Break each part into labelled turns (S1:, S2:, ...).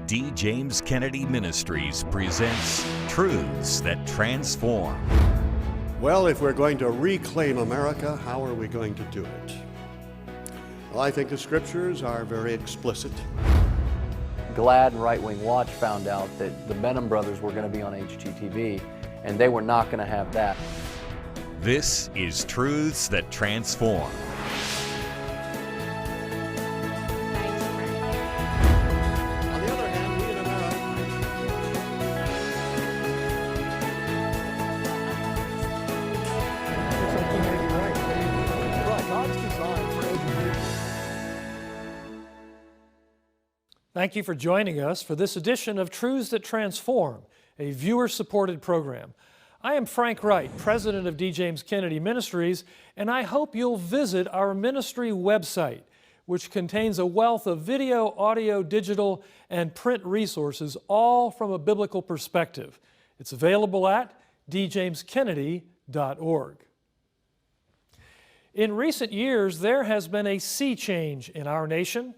S1: D. James Kennedy Ministries presents Truths That Transform.
S2: Well, if we're going to reclaim America, how are we going to do it? Well, I think the scriptures are very explicit.
S3: Glad and Right Wing Watch found out that the Benham brothers were going to be on HGTV, and they were not going to have that.
S1: This is Truths That Transform.
S2: On the other hand, we in
S4: Thank you for joining us for this edition of Truths That Transform, a viewer-supported program. I am Frank Wright, president of D. James Kennedy Ministries, and I hope you'll visit our ministry website, which contains a wealth of video, audio, digital, and print resources, all from a biblical perspective. It's available at djameskennedy.org. In recent years, there has been a sea change in our nation.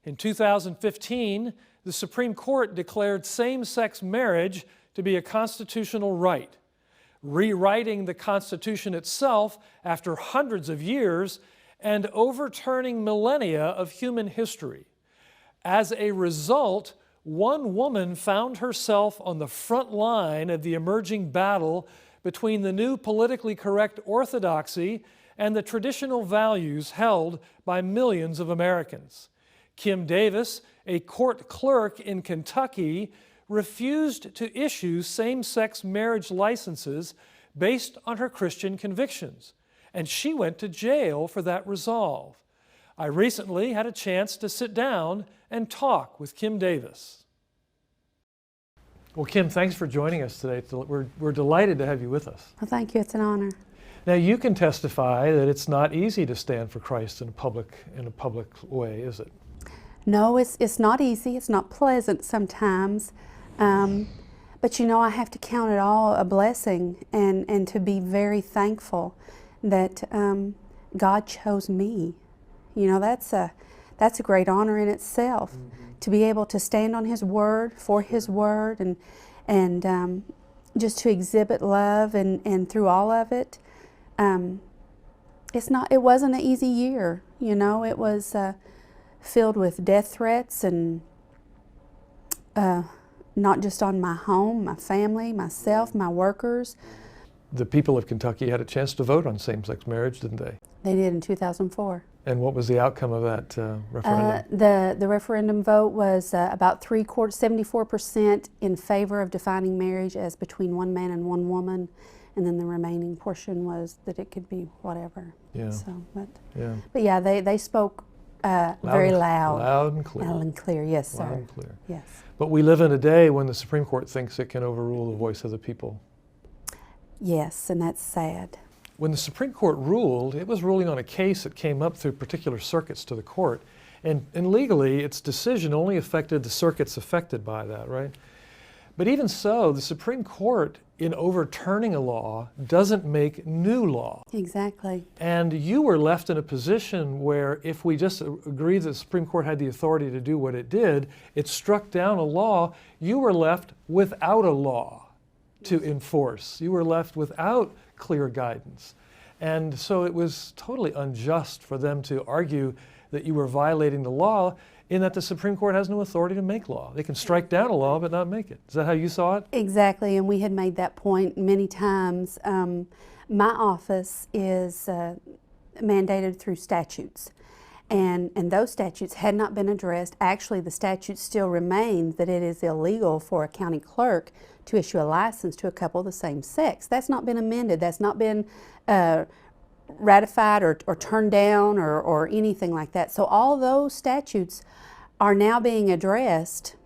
S4: In 2015, the Supreme Court declared same-sex marriage to be a constitutional right, rewriting the Constitution itself after hundreds of years and overturning millennia of human history. As a result, one woman found herself on the front line of the emerging battle between the new politically correct orthodoxy and the traditional values held by millions of Americans. Kim Davis, a court clerk in Kentucky, refused to issue same-sex marriage licenses based on her Christian convictions, and she went to jail for that resolve. I recently had a chance to sit down and talk with Kim Davis. Well, Kim, thanks for joining us today. We're delighted to have you with us.
S5: Well, thank you. It's an honor.
S4: Now, you can testify that it's not easy to stand for Christ in a public way, is it?
S5: No, it's not easy. It's not pleasant sometimes. But you know, I have to count it all a blessing and to be very thankful that God chose me. You know, that's a great honor in itself, to be able to stand on His Word, for His Word, and just to exhibit love and through all of it. It wasn't an easy year. You know, it was filled with death threats and not just on my home, my family, myself, my workers.
S4: The people of Kentucky had a chance to vote on same-sex marriage, didn't they?
S5: They did in 2004.
S4: And what was the outcome of that referendum?
S5: The referendum vote was about 74% in favor of defining marriage as between one man and one woman, and then the remaining portion was that it could be whatever.
S4: Yeah.
S5: So, but
S4: yeah,
S5: they spoke very loud.
S4: Loud and clear.
S5: Loud and clear, yes, sir.
S4: Loud and clear.
S5: Yes.
S4: But we live in a day when the Supreme Court thinks it can overrule the voice of the people.
S5: Yes, and that's sad.
S4: When the Supreme Court ruled, it was ruling on a case that came up through particular circuits to the court. And legally, its decision only affected the circuits affected by that, right? But even so, the Supreme Court, in overturning a law, doesn't make new law.
S5: Exactly.
S4: And you were left in a position where if we just agreed that the Supreme Court had the authority to do what it did, it struck down a law, you were left without a law to enforce. You were left without clear guidance. And so it was totally unjust for them to argue that you were violating the law, in that the Supreme Court has no authority to make law. They can strike down a law but not make it. Is that how you saw it?
S5: Exactly, and we had made that point many times. My office is mandated through statutes, and those statutes had not been addressed. Actually, the statute still remains that it is illegal for a county clerk to issue a license to a couple of the same sex. That's not been amended. That's not been ratified or turned down or anything like that. So all those statutes are now being addressed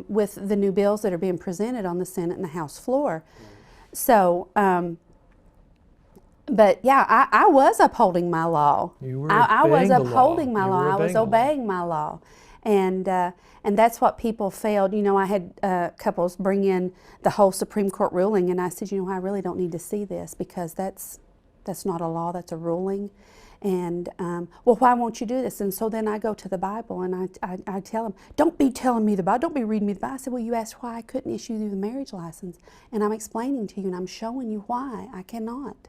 S5: with the new bills that are being presented on the Senate and the House floor. So, but yeah, I was upholding my law.
S4: You were
S5: I was
S4: obeying the
S5: upholding
S4: law.
S5: my
S4: You
S5: law.
S4: were
S5: I was obeying my law. And that's what people failed. You know, I had couples bring in the whole Supreme Court ruling, and I said, you know, I really don't need to see this because that's not a law, that's a ruling. And, well, why won't you do this? And so then I go to the Bible and I tell them, don't be telling me the Bible, don't be reading me the Bible. I said, well, you asked why I couldn't issue you the marriage license. And I'm explaining to you and I'm showing you why I cannot.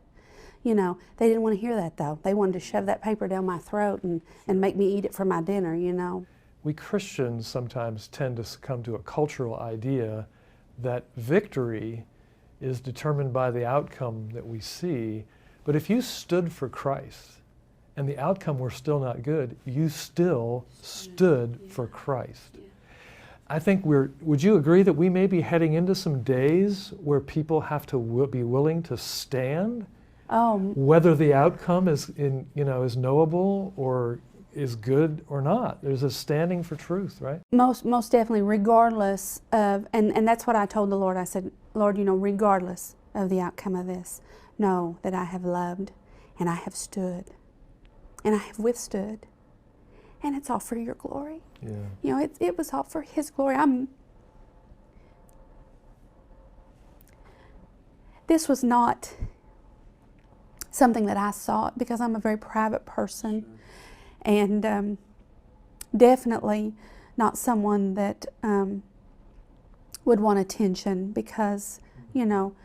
S5: You know, they didn't want to hear that though. They wanted to shove that paper down my throat and make me eat it for my dinner, you know.
S4: We Christians sometimes tend to succumb to a cultural idea that victory is determined by the outcome that we see. But if you stood for Christ, and the outcome were still not good, you still stood for Christ. I think would you agree that we may be heading into some days where people have to be willing to stand? Whether the outcome is knowable or is good or not. There's a standing for truth, right?
S5: Most definitely, regardless of, and that's what I told the Lord. I said, Lord, you know, regardless of the outcome of this, know that I have loved and I have stood. And I have withstood, and it's all for your glory.
S4: Yeah.
S5: You know, it was all for His glory. This was not something that I sought because I'm a very private person, and definitely not someone that would want attention because, you know,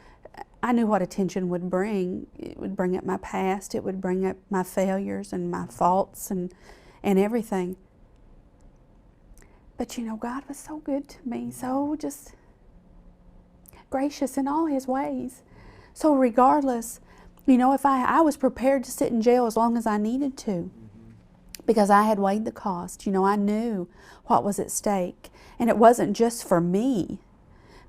S5: I knew what attention would bring. It would bring up my past. It would bring up my failures and my faults and everything. But you know, God was so good to me, so just gracious in all His ways. So regardless, you know, if I was prepared to sit in jail as long as I needed to, because I had weighed the cost. You know, I knew what was at stake. And it wasn't just for me,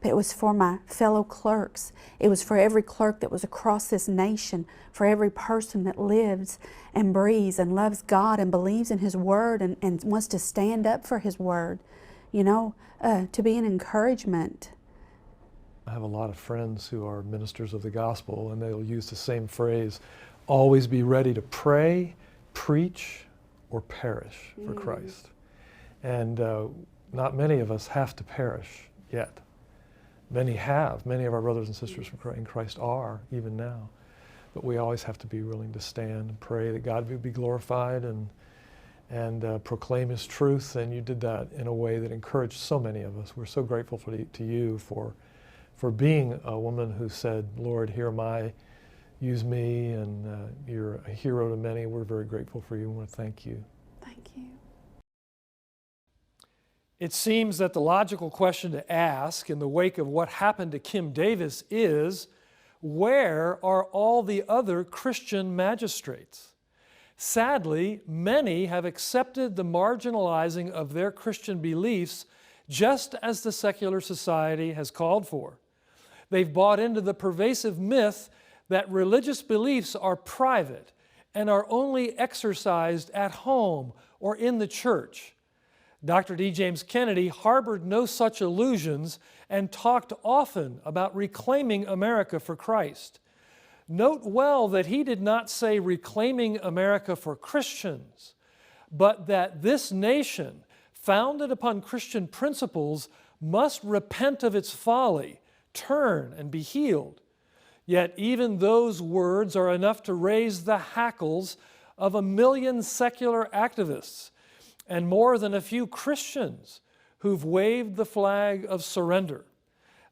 S5: but it was for my fellow clerks. It was for every clerk that was across this nation, for every person that lives and breathes and loves God and believes in His Word and wants to stand up for His Word, you know, to be an encouragement.
S4: I have a lot of friends who are ministers of the gospel, and they'll use the same phrase, always be ready to pray, preach, or perish for Christ. And not many of us have to perish yet. Many have. Many of our brothers and sisters in Christ are, even now. But we always have to be willing to stand and pray that God would be glorified and proclaim His truth. And you did that in a way that encouraged so many of us. We're so grateful to you for being a woman who said, Lord, here am I, use me, and you're a hero to many. We're very grateful for you. We want to thank you.
S5: Thank you.
S4: It seems that the logical question to ask in the wake of what happened to Kim Davis is, where are all the other Christian magistrates? Sadly, many have accepted the marginalizing of their Christian beliefs just as the secular society has called for. They've bought into the pervasive myth that religious beliefs are private and are only exercised at home or in the church. Dr. D. James Kennedy harbored no such illusions and talked often about reclaiming America for Christ. Note well that he did not say reclaiming America for Christians, but that this nation, founded upon Christian principles, must repent of its folly, turn and be healed. Yet even those words are enough to raise the hackles of 1 million secular activists and more than a few Christians who've waved the flag of surrender.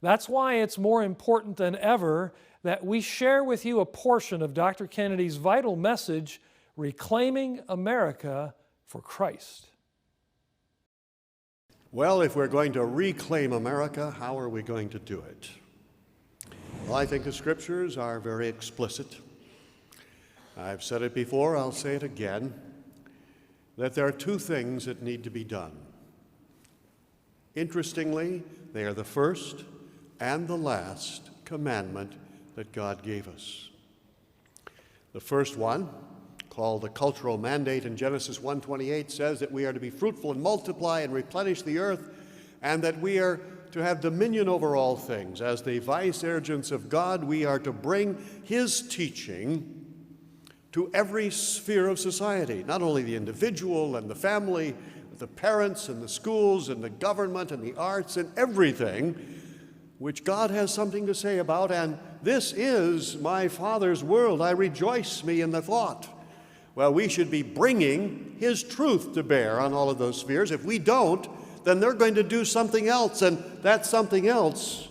S4: That's why it's more important than ever that we share with you a portion of Dr. Kennedy's vital message, Reclaiming America for Christ.
S2: Well, if we're going to reclaim America, how are we going to do it? Well, I think the Scriptures are very explicit. I've said it before, I'll say it again, that there are two things that need to be done. Interestingly, they are the first and the last commandment that God gave us. The first one, called the cultural mandate in Genesis 1:28, says that we are to be fruitful and multiply and replenish the earth, and that we are to have dominion over all things. As the vicegerents of God, we are to bring His teaching to every sphere of society, not only the individual and the family, but the parents and the schools and the government and the arts and everything which God has something to say about. And this is my Father's world. I rejoice me in the thought. Well, we should be bringing his truth to bear on all of those spheres. If we don't, then they're going to do something else, and that something else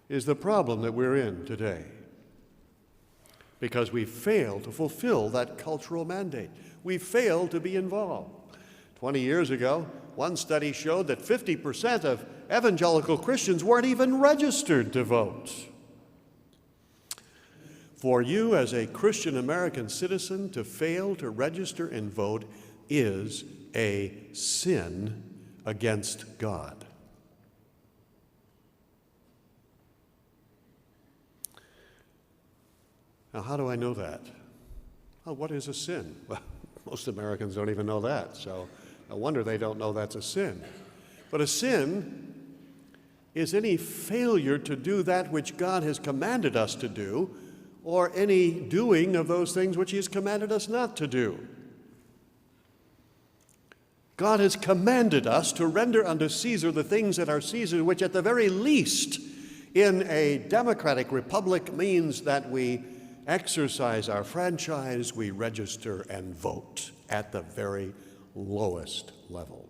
S2: is the problem that we're in today. Because we fail to fulfill that cultural mandate. We fail to be involved. 20 years ago, one study showed that 50% of evangelical Christians weren't even registered to vote. For you as a Christian American citizen to fail to register and vote is a sin against God. Now, how do I know that? Well, what is a sin? Well, most Americans don't even know that, so no wonder they don't know that's a sin. But a sin is any failure to do that which God has commanded us to do, or any doing of those things which he has commanded us not to do. God has commanded us to render unto Caesar the things that are Caesar, which at the very least in a democratic republic means that we exercise our franchise, we register and vote at the very lowest level.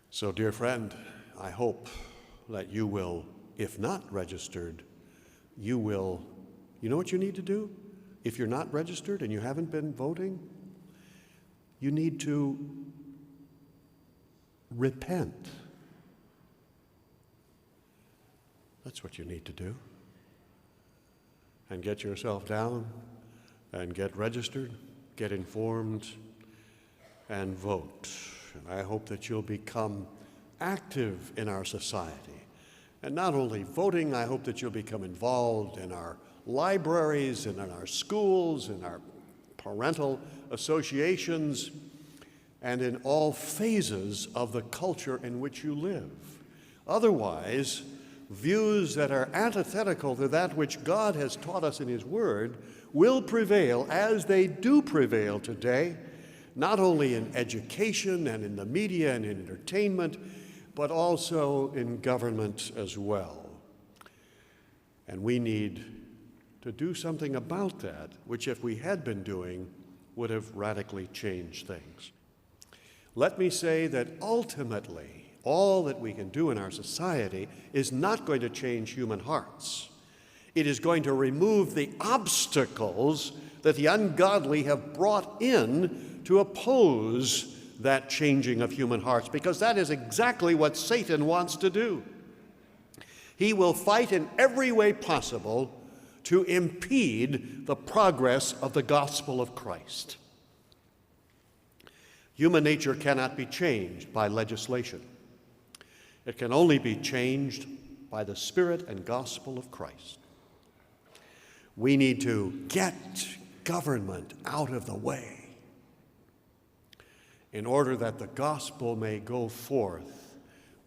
S2: So, dear friend, I hope that you will, if not registered, you know what you need to do? If you're not registered and you haven't been voting, you need to repent. That's what you need to do. And get yourself down and get registered, get informed, and vote. And I hope that you'll become active in our society. And not only voting, I hope that you'll become involved in our libraries and in our schools, in our parental associations, and in all phases of the culture in which you live. Otherwise, views that are antithetical to that which God has taught us in his word will prevail, as they do prevail today, not only in education and in the media and in entertainment, but also in government as well. And we need to do something about that, which if we had been doing, would have radically changed things. Let me say that ultimately, all that we can do in our society is not going to change human hearts. It is going to remove the obstacles that the ungodly have brought in to oppose that changing of human hearts, because that is exactly what Satan wants to do. He will fight in every way possible to impede the progress of the gospel of Christ. Human nature cannot be changed by legislation. It can only be changed by the Spirit and gospel of Christ. We need to get government out of the way in order that the gospel may go forth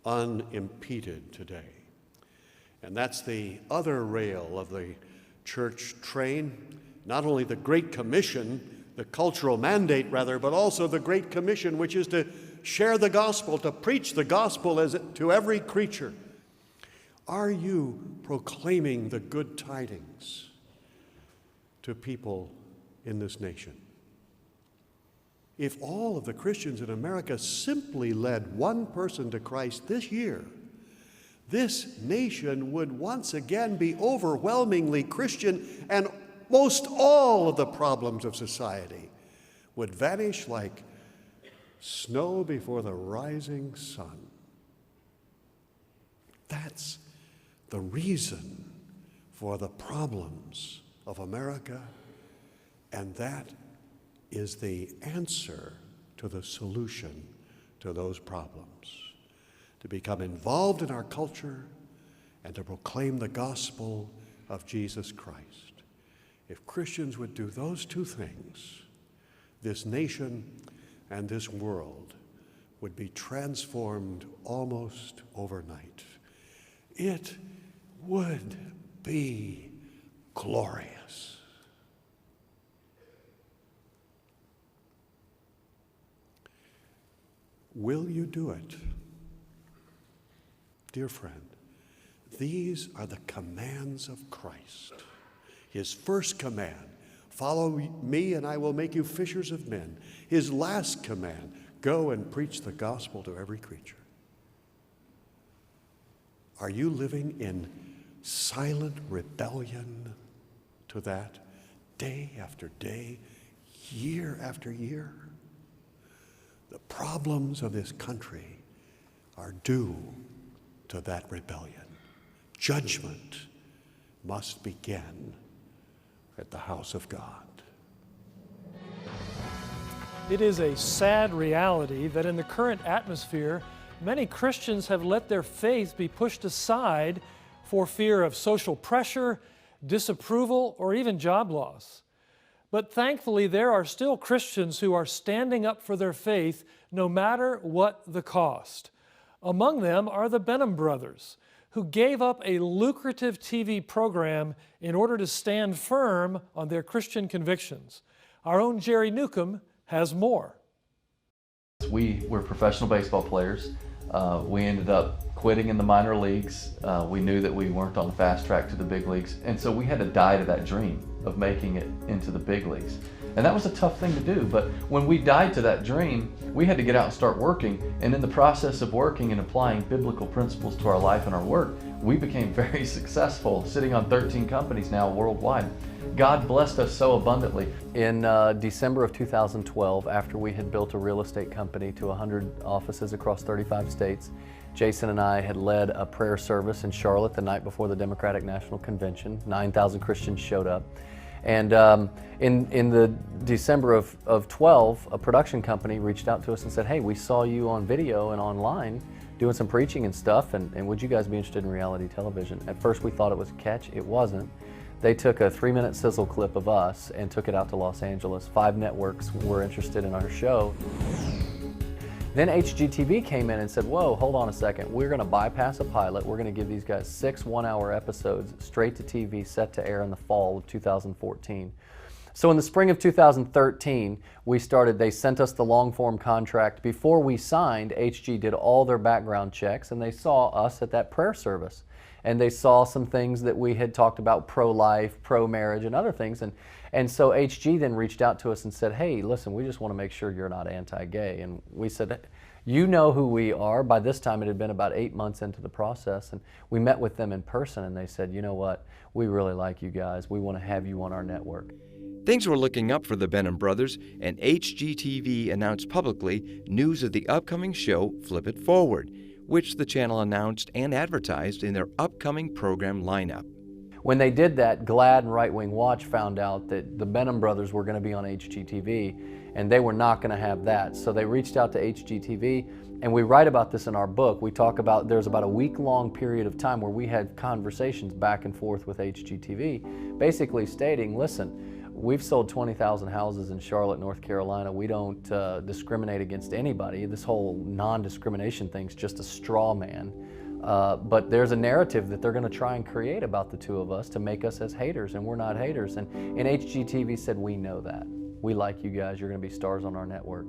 S2: unimpeded today. And that's the other rail of the church train, not only the Great Commission, the cultural mandate rather, but also the Great Commission, which is to share the gospel, to preach the gospel to every creature. Are you proclaiming the good tidings to people in this nation? If all of the Christians in America simply led one person to Christ this year, this nation would once again be overwhelmingly Christian, and most all of the problems of society would vanish like snow before the rising sun. That's the reason for the problems of America, and that is the answer to the solution to those problems. To become involved in our culture and to proclaim the gospel of Jesus Christ. If Christians would do those two things, this nation and this world would be transformed almost overnight. It would be glorious. Will you do it? Dear friend, these are the commands of Christ. His first command, follow me and I will make you fishers of men. His last command, go and preach the gospel to every creature. Are you living in silent rebellion to that day after day, year after year? The problems of this country are due to that rebellion. Judgment must begin at the house of God.
S4: It is a sad reality that in the current atmosphere, many Christians have let their faith be pushed aside for fear of social pressure, disapproval, or even job loss. But thankfully, there are still Christians who are standing up for their faith no matter what the cost. Among them are the Benham brothers, who gave up a lucrative TV program in order to stand firm on their Christian convictions. Our own Jerry Newcomb has more.
S3: We were professional baseball players. We ended up quitting in the minor leagues. We knew that we weren't on the fast track to the big leagues, and so we had to die to that dream of making it into the big leagues. And that was a tough thing to do, but when we died to that dream, we had to get out and start working, and in the process of working and applying biblical principles to our life and our work, we became very successful, sitting on 13 companies now worldwide. God blessed us so abundantly. In December of 2012, after we had built a real estate company to 100 offices across 35 states, Jason and I had led a prayer service in Charlotte the night before the Democratic National Convention. 9,000 Christians showed up. And in the December of 12, a production company reached out to us and said, hey, we saw you on video and online doing some preaching and stuff, and would you guys be interested in reality television? At first we thought it was a catch. It wasn't. They took a 3-minute sizzle clip of us and took it out to Los Angeles. 5 networks were interested in our show. Then HGTV came in and said, whoa, hold on a second. We're gonna bypass a pilot. We're gonna give these guys 6 one-hour episodes straight to TV, set to air in the fall of 2014. So in the spring of 2013, they sent us the long-form contract. Before we signed, HG did all their background checks, and they saw us at that prayer service. And they saw some things that we had talked about, pro-life, pro-marriage, and other things. And so HG then reached out to us and said, hey, listen, we just want to make sure you're not anti-gay. And we said, you know who we are. By this time, it had been about 8 months into the process. And we met with them in person, and they said, you know what, we really like you guys. We want to have you on our network.
S6: Things were looking up for the Benham brothers, and HGTV announced publicly news of the upcoming show Flip It Forward, which the channel announced and advertised in their upcoming program lineup.
S3: When they did that, Glad and Right Wing Watch found out that the Benham brothers were going to be on HGTV, and they were not going to have that. So they reached out to HGTV, and we write about this in our book. We talk about there's about a week-long period of time where we had conversations back and forth with HGTV, basically stating, listen, we've sold 20,000 houses in Charlotte, North Carolina. We don't discriminate against anybody. This whole non-discrimination thing's just a straw man. But there's a narrative that they're going to try and create about the two of us to make us as haters, and we're not haters. And HGTV said, we know that. We like you guys. You're going to be stars on our network.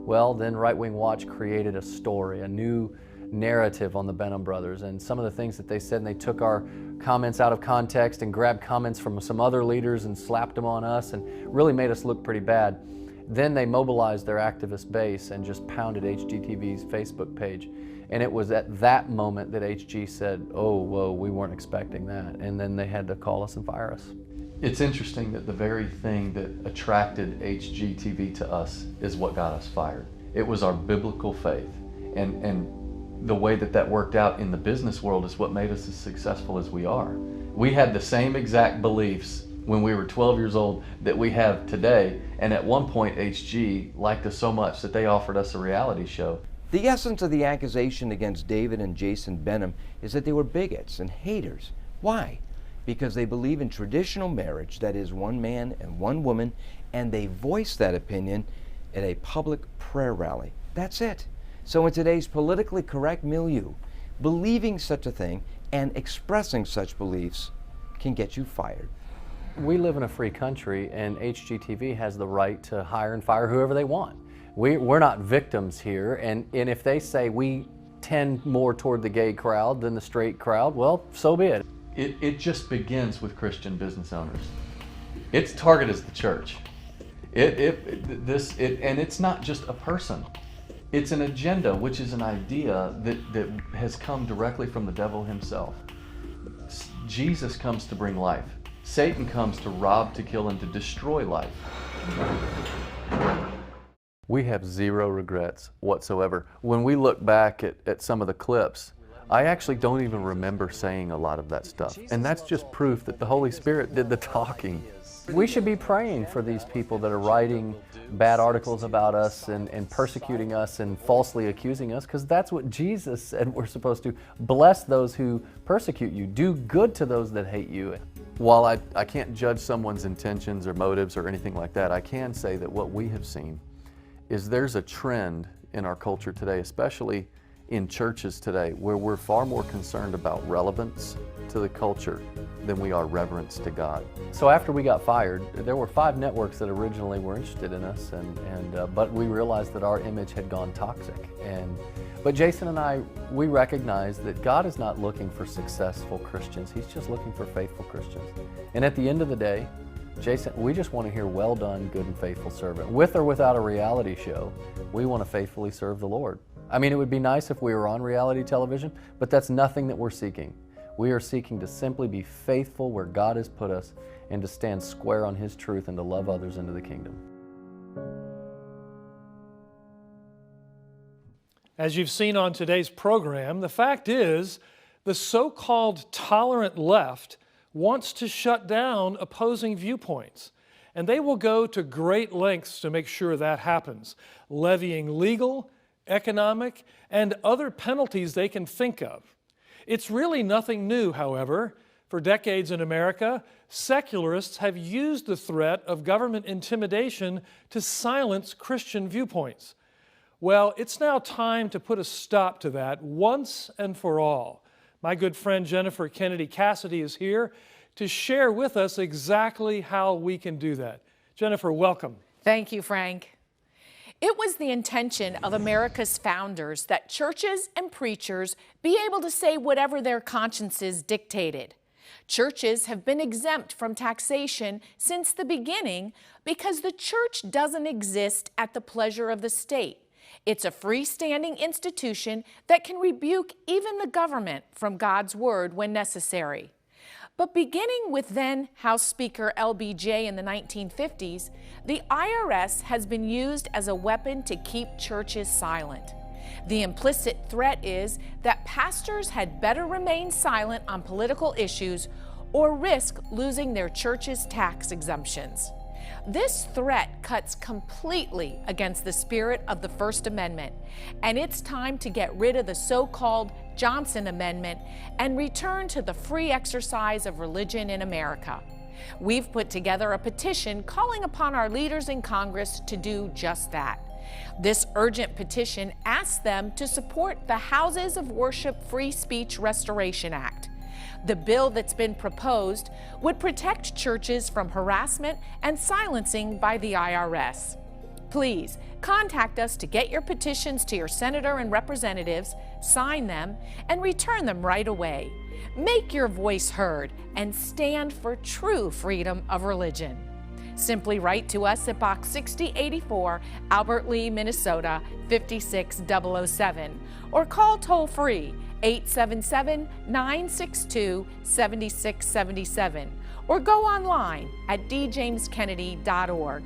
S3: Well, then Right Wing Watch created a story, a new narrative on the Benham brothers, and some of the things that they said, and they took our comments out of context and grabbed comments from some other leaders and slapped them on us and really made us look pretty bad. Then they mobilized their activist base and just pounded HGTV's Facebook page. And it was at that moment that HG said, oh, whoa, we weren't expecting that. And then they had to call us and fire us. It's interesting that the very thing that attracted HGTV to us is what got us fired. It was our biblical faith. And the way that worked out in the business world is what made us as successful as we are. We had the same exact beliefs when we were 12 years old that we have today, and at one point HG liked us so much that they offered us a reality show.
S6: The essence of the accusation against David and Jason Benham is that they were bigots and haters. Why? Because they believe in traditional marriage, that is, one man and one woman, and they voice that opinion at a public prayer rally. That's it. So in today's politically correct milieu, believing such a thing and expressing such beliefs can get you fired.
S3: We live in a free country, and HGTV has the right to hire and fire whoever they want. We're not victims here, and if they say we tend more toward the gay crowd than the straight crowd, well, so be it. It just begins with Christian business owners. its target is the church. And it's not just a person. It's an agenda, which is an idea that has come directly from the devil himself. Jesus comes to bring life. Satan comes to rob, to kill, and to destroy life. We have zero regrets whatsoever. When we look back at some of the clips, I actually don't even remember saying a lot of that stuff. And that's just proof that the Holy Spirit did the talking.
S7: We should be praying for these people that are writing bad articles about us and persecuting us and falsely accusing us, because that's what Jesus said we're supposed to. Bless those who persecute you. Do good to those that hate you.
S3: While I can't judge someone's intentions or motives or anything like that, I can say that what we have seen is there's a trend in our culture today, especially in churches today, where we're far more concerned about relevance to the culture than we are reverence to God.
S7: So after we got fired, there were 5 networks that originally were interested in us, but we realized that our image had gone toxic. But Jason and I, we recognized that God is not looking for successful Christians. He's just looking for faithful Christians. And at the end of the day, Jason, we just want to hear, well done, good and faithful servant. With or without a reality show, we want to faithfully serve the Lord. I mean, it would be nice if we were on reality television, but that's nothing that we're seeking. We are seeking to simply be faithful where God has put us and to stand square on His truth and to love others into the kingdom.
S4: As you've seen on today's program, the fact is the so-called tolerant left wants to shut down opposing viewpoints. And they will go to great lengths to make sure that happens, levying legal, economic, and other penalties they can think of. It's really nothing new, however. For decades in America, secularists have used the threat of government intimidation to silence Christian viewpoints. Well, it's now time to put a stop to that once and for all. My good friend Jennifer Kennedy Cassidy is here to share with us exactly how we can do that. Jennifer, welcome.
S8: Thank you, Frank. It was the intention of America's founders that churches and preachers be able to say whatever their consciences dictated. Churches have been exempt from taxation since the beginning because the church doesn't exist at the pleasure of the state. It's a freestanding institution that can rebuke even the government from God's word when necessary. But beginning with then House Speaker LBJ in the 1950s, the IRS has been used as a weapon to keep churches silent. The implicit threat is that pastors had better remain silent on political issues or risk losing their church's tax exemptions. This threat cuts completely against the spirit of the First Amendment, and it's time to get rid of the so-called Johnson Amendment and return to the free exercise of religion in America. We've put together a petition calling upon our leaders in Congress to do just that. This urgent petition asks them to support the Houses of Worship Free Speech Restoration Act. The bill that's been proposed would protect churches from harassment and silencing by the IRS. Please contact us to get your petitions to your senator and representatives, sign them, and return them right away. Make your voice heard and stand for true freedom of religion. Simply write to us at Box 6084, Albert Lea, Minnesota 56007, or call toll-free 877-962-7677, or go online at djameskennedy.org.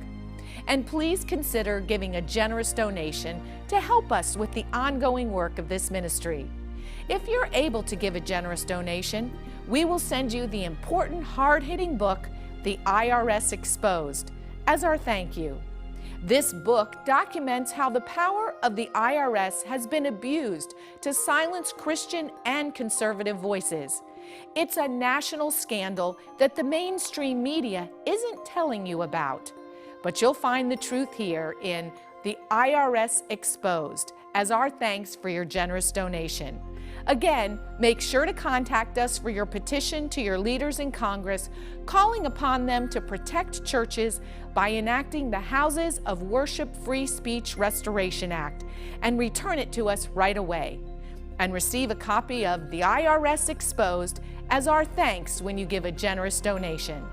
S8: And please consider giving a generous donation to help us with the ongoing work of this ministry. If you're able to give a generous donation, we will send you the important, hard-hitting book, The IRS Exposed, as our thank you. This book documents how the power of the IRS has been abused to silence Christian and conservative voices. It's a national scandal that the mainstream media isn't telling you about. But you'll find the truth here in The IRS Exposed as our thanks for your generous donation. Again, make sure to contact us for your petition to your leaders in Congress, calling upon them to protect churches by enacting the Houses of Worship Free Speech Restoration Act and return it to us right away. And receive a copy of The IRS Exposed as our thanks when you give a generous donation.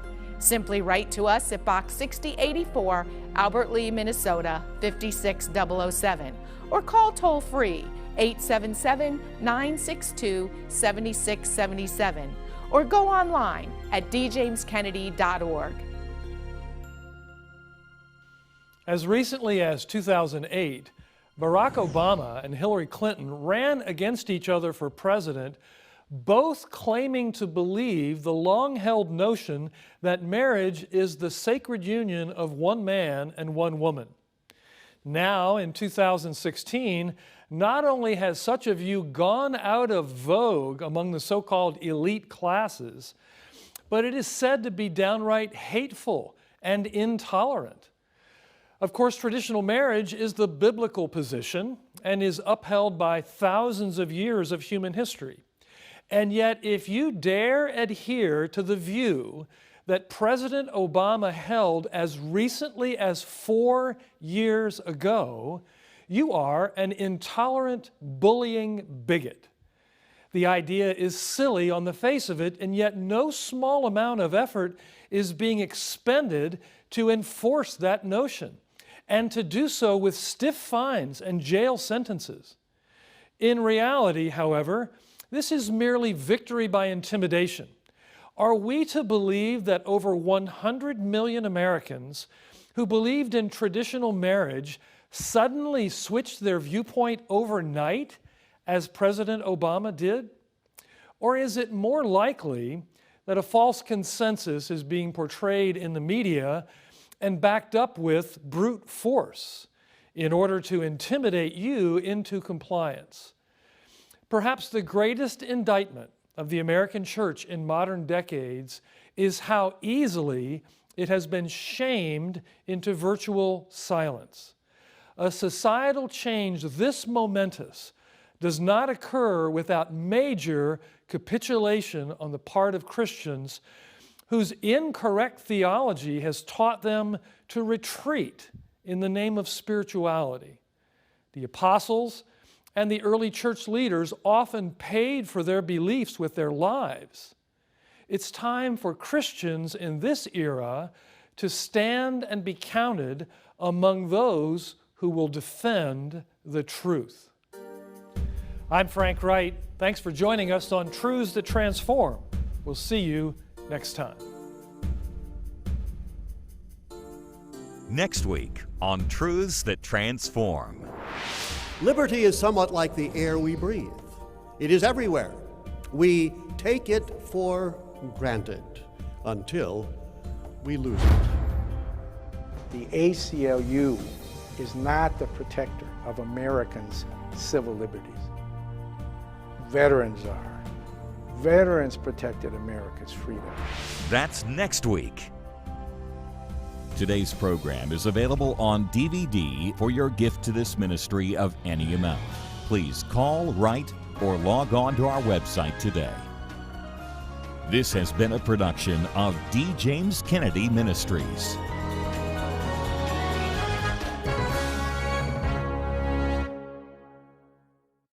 S8: Simply write to us at Box 6084, Albert Lee, Minnesota 56007, or call toll-free 877-962-7677, or go online at djameskennedy.org.
S4: As recently as 2008, Barack Obama and Hillary Clinton ran against each other for president, both claiming to believe the long-held notion that marriage is the sacred union of one man and one woman. Now, in 2016, not only has such a view gone out of vogue among the so-called elite classes, but it is said to be downright hateful and intolerant. Of course, traditional marriage is the biblical position and is upheld by thousands of years of human history. And yet, if you dare adhere to the view that President Obama held as recently as 4 years ago, you are an intolerant, bullying bigot. The idea is silly on the face of it, and yet no small amount of effort is being expended to enforce that notion, and to do so with stiff fines and jail sentences. In reality, however, this is merely victory by intimidation. Are we to believe that over 100 million Americans who believed in traditional marriage suddenly switched their viewpoint overnight, as President Obama did? Or is it more likely that a false consensus is being portrayed in the media and backed up with brute force in order to intimidate you into compliance? Perhaps the greatest indictment of the American church in modern decades is how easily it has been shamed into virtual silence. A societal change this momentous does not occur without major capitulation on the part of Christians whose incorrect theology has taught them to retreat in the name of spirituality. The apostles and the early church leaders often paid for their beliefs with their lives. It's time for Christians in this era to stand and be counted among those who will defend the truth. I'm Frank Wright. Thanks for joining us on Truths That Transform. We'll see you next time.
S1: Next week on Truths That Transform.
S2: Liberty is somewhat like the air we breathe. It is everywhere. We take it for granted until we lose it.
S9: The ACLU is not the protector of Americans' civil liberties. Veterans are. Veterans protected America's freedom.
S1: That's next week. Today's program is available on DVD for your gift to this ministry of any amount. Please call, write, or log on to our website today. This has been a production of D. James Kennedy Ministries.